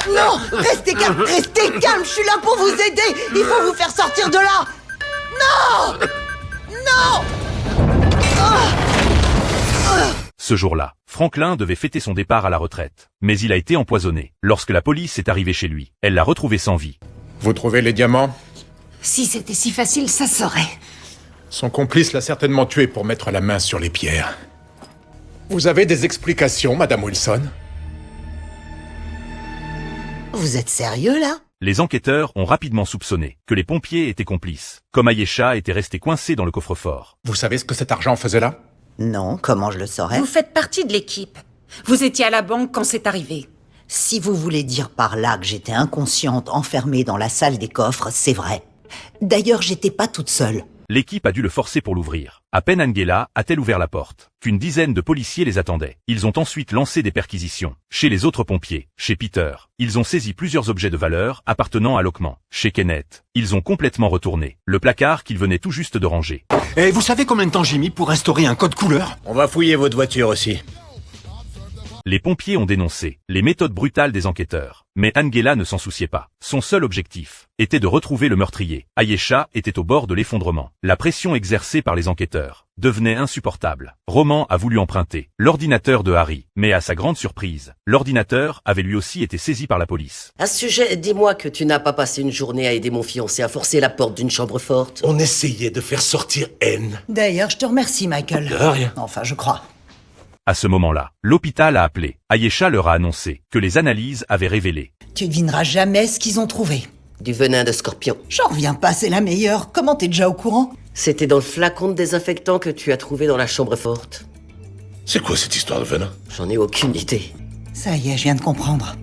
Non! Restez calme! Restez calme! Je suis là pour vous aider! Il faut vous faire sortir de là! Non! Non! Ce jour-là, Franklin devait fêter son départ à la retraite. Mais il a été empoisonné. Lorsque la police est arrivée chez lui, elle l'a retrouvé sans vie. Vous trouvez les diamants? Si c'était si facile, ça serait. Son complice l'a certainement tué pour mettre la main sur les pierres. Vous avez des explications, Madame Wilson? Vous êtes sérieux, là? Les enquêteurs ont rapidement soupçonné que les pompiers étaient complices, comme Ayesha était restée coincée dans le coffre-fort. Vous savez ce que cet argent faisait là? Non, comment je le saurais? Vous faites partie de l'équipe. Vous étiez à la banque quand c'est arrivé. Si vous voulez dire par là que j'étais inconsciente, enfermée dans la salle des coffres, c'est vrai. D'ailleurs, j'étais pas toute seule. L'équipe a dû le forcer pour l'ouvrir. À peine Angela a-t-elle ouvert la porte, qu'une dizaine de policiers les attendaient. Ils ont ensuite lancé des perquisitions. Chez les autres pompiers, chez Peter, ils ont saisi plusieurs objets de valeur appartenant à Lockman. Chez Kenneth, ils ont complètement retourné le placard qu'ils venaient tout juste de ranger. Et vous savez combien de temps j'ai mis pour restaurer un code couleur? On va fouiller votre voiture aussi. Les pompiers ont dénoncé les méthodes brutales des enquêteurs. Mais Angela ne s'en souciait pas. Son seul objectif était de retrouver le meurtrier. Ayesha était au bord de l'effondrement. La pression exercée par les enquêteurs devenait insupportable. Roman a voulu emprunter l'ordinateur de Harry. Mais à sa grande surprise, l'ordinateur avait lui aussi été saisi par la police. À ce sujet, dis-moi que tu n'as pas passé une journée à aider mon fiancé à forcer la porte d'une chambre forte. On essayait de faire sortir Anne. D'ailleurs, je te remercie, Michael. De rien. Enfin, je crois. À ce moment-là, l'hôpital a appelé. Ayesha leur a annoncé que les analyses avaient révélé. Tu devineras jamais ce qu'ils ont trouvé. Du venin de scorpion. J'en reviens pas, c'est la meilleure. Comment t'es déjà au courant? C'était dans le flacon de désinfectant que tu as trouvé dans la chambre forte. C'est quoi cette histoire de venin? J'en ai aucune idée. Ça y est, je viens de comprendre.